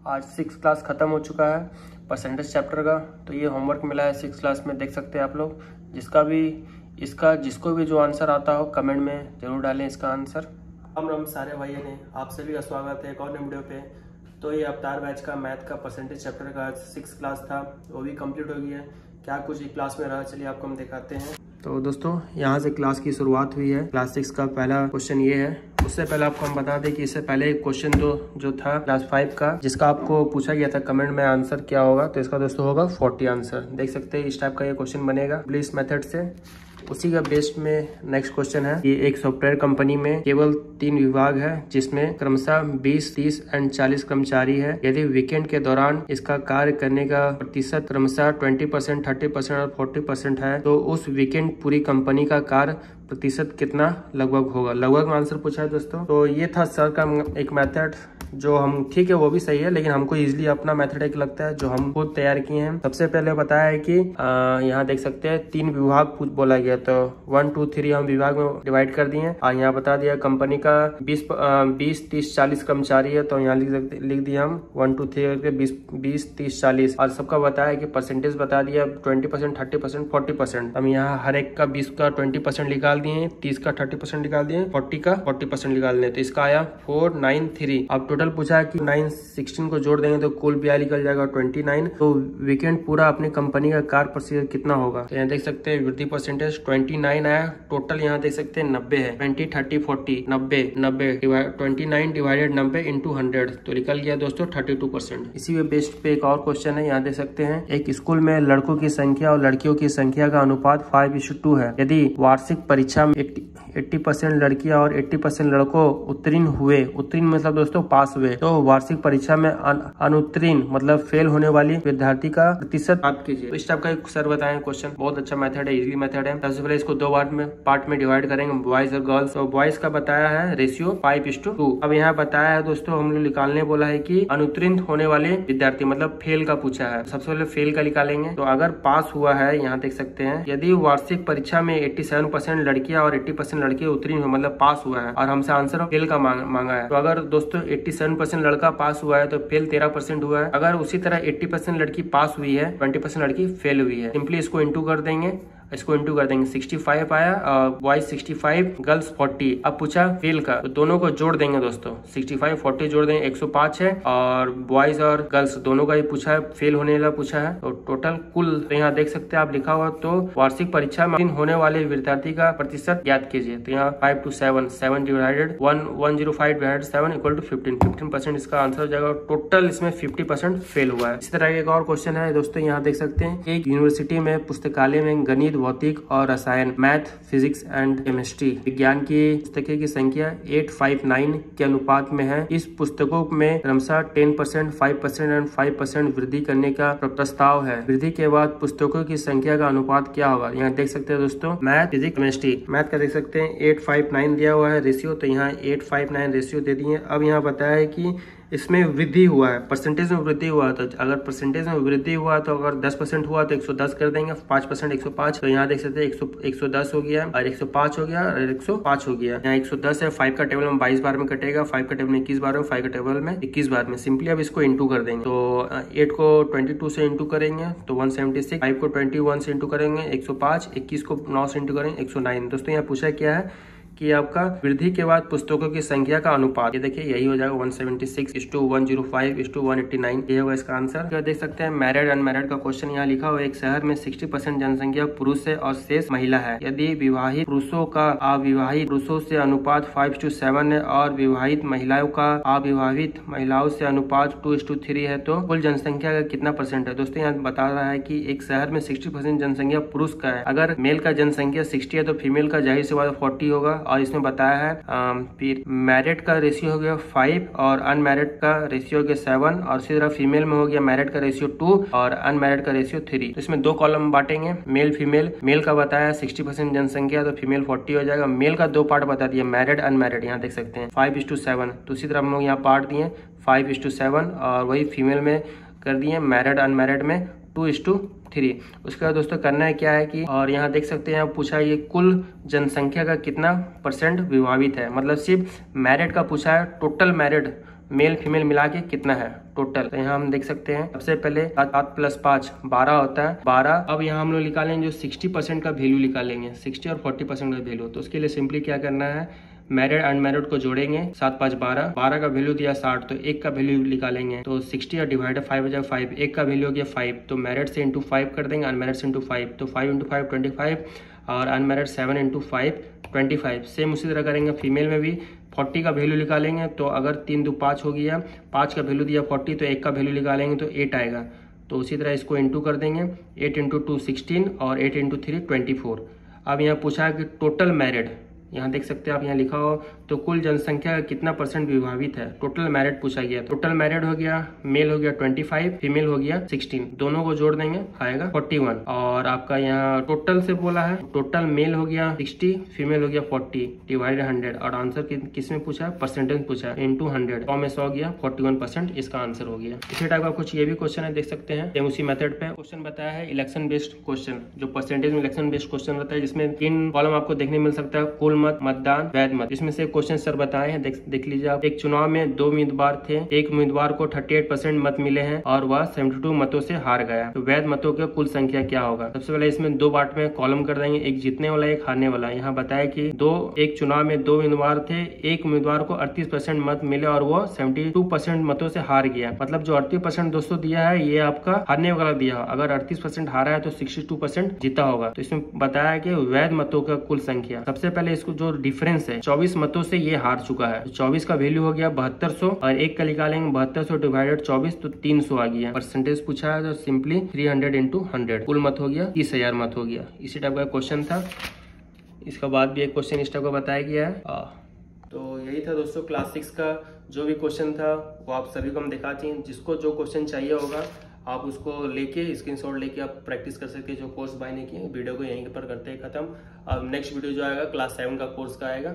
आज 6 क्लास ख़त्म हो चुका है परसेंटेज चैप्टर का। तो ये होमवर्क मिला है 6 क्लास में, देख सकते हैं आप लोग। जिसको भी जो आंसर आता हो कमेंट में ज़रूर डालें इसका आंसर। हम सारे भाइयों ने आप सभी का स्वागत है एक और नए वीडियो पे। तो ये अवतार बैच का मैथ का परसेंटेज चैप्टर का 6 क्लास था, वो भी कंप्लीट हो गया है। क्या कुछ एक क्लास में रहा, चलिए आपको हम दिखाते हैं। तो दोस्तों यहाँ से क्लास की शुरुआत हुई है। क्लास 6 का पहला क्वेश्चन ये है। उससे पहले आपको हम बता दें कि इससे पहले एक क्वेश्चन जो था क्लास 5 का, जिसका आपको पूछा गया था कमेंट में आंसर क्या होगा, तो इसका दोस्तों होगा 40 आंसर। देख सकते हैं इस टाइप का ये क्वेश्चन बनेगा इस मेथड से। उसी का बेस्ड में नेक्स्ट क्वेश्चन है कि एक सॉफ्टवेयर कंपनी में केवल 3 विभाग है, जिसमें क्रमशः 20, 30 एंड 40 कर्मचारी है। यदि वीकेंड के दौरान इसका कार्य करने का प्रतिशत क्रमशः 20%, 30% और 40% है, तो उस वीकेंड पूरी कंपनी का कार्य प्रतिशत कितना लगभग होगा। लगभग में आंसर पूछा है दोस्तों। तो ये था सर का एक मेथड जो हम ठीक है वो भी सही है, लेकिन हमको इजीली अपना मेथड एक लगता है जो हम खुद तैयार किए हैं। सबसे पहले बताया है कि यहाँ देख सकते हैं 3 विभाग बोला गया, तो 1, 2, 3 हम विभाग में डिवाइड कर दिए। और यहाँ बता दिया कंपनी का 20, 30, 40 कर्मचारी है, तो यहाँ लिख दिए हम 1, 2, 3 करके 20, 30, 40। और सबका बताया कि परसेंटेज बता दिया 20%, 30%, 40%। हम यहाँ हर एक का 20 का 20% निकाल दिए, 30 का 30% निकाल दिए, 40 का 40% निकाल दिए। तो इसका आया 493। अब टोटल पूछा है कि 9, 16 को जोड़ देंगे तो कुल ब्याह निकल जाएगा 29। तो वीकेंड पूरा अपनी कंपनी का कार्य प्रतिशत कितना होगा। तो यहाँ देख सकते हैं वृद्धि परसेंटेज 29 आया। टोटल यहाँ देख सकते हैं 90 है। 20, 30, 40, 90 29 डिवाइडेड 90 इंटू 100, तो निकल गया दोस्तों 32%। इसी बेस्ड पे एक और क्वेश्चन है, यहाँ देख सकते हैं एक स्कूल में लड़कों की संख्या और लड़कियों की संख्या का अनुपात 5:2 है। यदि वार्षिक परीक्षा में 80% लड़कियां और 80% लड़कों उत्तीर्ण हुए, उत्तीर्ण मतलब दोस्तों पास हुए, तो वार्षिक परीक्षा में अनुत्तीर्ण मतलब फेल होने वाली विद्यार्थी का प्रतिशत आप कीजिए। तो इस टाइप का एक सर बताएं क्वेश्चन, बहुत अच्छा मेथड है, इजी मेथड है। सबसे पहले इसको 2 पार्ट में डिवाइड करेंगे, बॉयज और गर्ल्स। तो बॉयज का बताया है रेशियो 5:2। अब यहाँ बताया है दोस्तों, हम लोग निकालने बोला है कि अनुत्तीर्ण होने वाले विद्यार्थी मतलब फेल का पूछा है। सबसे पहले फेल का निकालेंगे। तो अगर पास हुआ है, यहाँ देख सकते हैं यदि वार्षिक परीक्षा में 87% लड़कियां और 80% लड़के उत्तीर्ण हुए मतलब पास हुआ है, और हमसे आंसर फेल का मांगा है। तो अगर दोस्तों 87% लड़का पास हुआ है तो फेल 13% हुआ है। अगर उसी तरह 80% लड़की पास हुई है, 20% लड़की फेल हुई है। सिंपली इसको इंटू कर देंगे, 65 आया, बॉयज 65, गर्ल्स 40। अब पूछा फेल का, तो दोनों को जोड़ देंगे दोस्तों, 65, 40 जोड़ देंगे 105 है। और बॉयज और गर्ल्स दोनों का ही पूछा है, फेल होने वाला पूछा है। तो टोटल कुल तो यहाँ देख सकते हैं आप लिखा हुआ, तो वार्षिक परीक्षा में होने वाले विद्यार्थी का प्रतिशत ज्ञात कीजिए। तो यहाँ 5 to 7 divided 105 divided 7 equal to 15% इसका आंसर हो जाएगा। टोटल इसमें 50% फेल हुआ है। इस तरह एक और क्वेश्चन है दोस्तों, यहाँ देख सकते हैं एक यूनिवर्सिटी में पुस्तकालय में गणित, भौतिक और रसायन, मैथ, फिजिक्स एंड केमिस्ट्री विज्ञान की पुस्तकें की संख्या 859 के अनुपात में है। इस पुस्तकों में क्रमशः 10%, 5% एंड 5% वृद्धि करने का प्रस्ताव है। वृद्धि के बाद पुस्तकों की संख्या का अनुपात क्या होगा। यहाँ देख सकते हैं दोस्तों मैथ, फिजिक्स, केमिस्ट्री। मैथ का देख सकते हैं 859 दिया हुआ है रेशियो, तो यहाँ 859 रेशियो दे दिए। अब यहाँ बताया है कि इसमें वृद्धि हुआ है, परसेंटेज में वृद्धि हुआ है। तो अगर परसेंटेज में वृद्धि हुआ तो अगर 10% हुआ तो 110 कर देंगे, 5% 105। तो यहाँ देख सकते हैं 110 हो गया और 105 हो गया और 105 हो गया। यहाँ 110 है, 5 का टेबल में 22 बार में कटेगा, 5 का टेबल में 21 बार में, 5 का टेबल में 21 बार में। सिंपली अब इसको इंटू कर देंगे। तो 8 को 22 से इंटू करेंगे तो 176, 5 को 21 से इंटू करेंगे 105, 21 को 9 से इंटू करेंगे 109। दोस्तों यहाँ पूछा क्या है कि आपका वृद्धि के बाद पुस्तकों की संख्या का अनुपात, ये देखिए यही हो जाएगा 176:105:189, ये होगा इसका आंसर। तो देख सकते हैं मैरिड अनमैरिड का क्वेश्चन यहाँ लिखा हुआ है। एक शहर में 60% जनसंख्या पुरुष है और शेष महिला है। यदि विवाहित पुरुषों का अविवाहित पुरुषों से अनुपात 5:7 है और विवाहित महिलाओं का अविवाहित महिलाओं से अनुपात 2:3 है, तो कुल जनसंख्या का कितना परसेंट है। दोस्तों यहाँ बता रहा है कि एक शहर में 60% जनसंख्या पुरुष का है। अगर मेल का जनसंख्या 60 है तो फीमेल का जाहिर सी बात 40 होगा। और इसमें बताया है फिर मैरिड का रेशियो हो गया 5 और अनमैरिड का रेशियो हो गया 7, और इसी तरह फीमेल में हो गया मैरिड का रेशियो 2 और अनमैरिड का रेशियो 3। तो इसमें 2 कॉलम बांटेंगे, मेल फीमेल। मेल का बताया 60% जनसंख्या तो फीमेल 40 हो जाएगा। मेल का 2 पार्ट बता दिया, मैरिड अनमैरिड। यहाँ देख सकते हैं 5:7। तो उसी तरह हम लोग यहाँ पार्ट दिए 5:7 और वही फीमेल में कर दिए, मैरिड अनमैरिड में 2:3। उसके बाद दोस्तों करना है क्या है कि, और यहाँ देख सकते हैं पूछा ये कुल जनसंख्या का कितना % विभावित है, मतलब सिर्फ मैरिड का पूछा है, टोटल मैरिड मेल फीमेल मिला के कितना है। टोटल। तो यहाँ हम देख सकते हैं सबसे पहले 7 + 5 12 होता है 12। अब यहाँ हम लोग निकालेंगे जो 60% का वैल्यू निकालेंगे, 60 और 40% का वैल्यू। तो उसके लिए सिंपली क्या करना है, मैरिड अनमैरिड को जोड़ेंगे। 7 5 12, 12 का वैल्यू दिया 60, तो 1 का वैल्यू निकालेंगे। तो 60 और डिवाइड 5 हो जाएगा 5, 1 का वैल्यू हो गया 5, तो मैरिड से इंटू 5 कर देंगे, अनमैरिड से इंटू 5, तो 5 × 5 25 और अनमैरिड 7 × 5 25। सेम उसी तरह करेंगे फीमेल में भी। 40 का वैल्यू निकालेंगे, तो अगर 3 × 2 = 5 हो गया, 5 का वैल्यू दिया 40, तो 1 का वैल्यू निकालेंगे तो 8 आएगा। तो उसी तरह इसको इंटू कर देंगे, 8 × 2 16 और 8 × 3 24। अब यहाँ पूछा है कि टोटल मैरिड, यहाँ देख सकते हैं आप, यहाँ लिखा हो तो कुल जनसंख्या का कितना % विभावित है, टोटल मैरिड पूछा गया। टोटल मैरिड हो गया, मेल हो गया 25, फीमेल हो गया 16, दोनों को जोड़ देंगे आएगा 41। और आपका यहाँ टोटल से बोला है, टोटल मेल हो गया 60, फीमेल हो गया 40 डिवाइडेड 100। और आंसर किस में पूछा है, परसेंटेज पूछा है, इंटू 100, 100 में 100 गया 41%, इसका आंसर हो गया। इसी टाइप का कुछ ये भी क्वेश्चन है, देख सकते हैं सेम उसी मेथड पे। क्वेश्चन बताया है इलेक्शन बेस्ड क्वेश्चन, जो परसेंटेज में इलेक्शन बेस्ड क्वेश्चन रहता है, जिसमें 3 कॉलम आपको देखने मिल सकता है, कुल मत, मतदान, वैध मत। इसमें से क्वेश्चन सर बताए हैं, देख लीजिए आप। एक चुनाव में 2 उम्मीदवार थे, एक उम्मीदवार को 38% मत मिले हैं और वह 72 मतों से हार गया, तो वैध मतों की कुल संख्या क्या होगा। सबसे पहले इसमें 2 पार्ट में कॉलम कर देंगे, एक जीतने वाला, एक हारने वाला। यहाँ बताया कि एक चुनाव में 2 उम्मीदवार थे, एक उम्मीदवार को 38% मत मिले और वो 72% मतों से हार गया। मतलब जो 38% दोस्तों दिया है, ये आपका हारने वाला दिया। अगर 38% हारा है तो 62% जीता होगा। तो इसमें बताया कि वैध मतों का कुल संख्या। सबसे पहले इसको जो डिफरेंस है, 24 मतों से ये हार चुका है, तो 24 का वैल्यू हो गया 7200 और 1 का निकालेंगे 7200 डिवाइडेड 24, तो 300 आ गया। परसेंटेज पूछा है तो सिंपली 300 × 100, कुल मत हो गया 30,000 मत हो गया। इसी टाइप का क्वेश्चन था। इसका बाद भी एक क्वेश्चन इस टाइप का बताया गया है। तो यही था दोस्तों क्लास 6 का जो भी क्वेश्चन था वो आप सभी को हम दिखाते हैं। जिसको जो क्वेश्चन चाहिए होगा आप उसको लेके स्क्रीनशॉट लेके आप प्रैक्टिस कर सकते हैं। जो कोर्स बाय ने किए, वीडियो को यहीं पर करते हैं खत्म। अब नेक्स्ट वीडियो जो आएगा क्लास 7 का कोर्स का आएगा।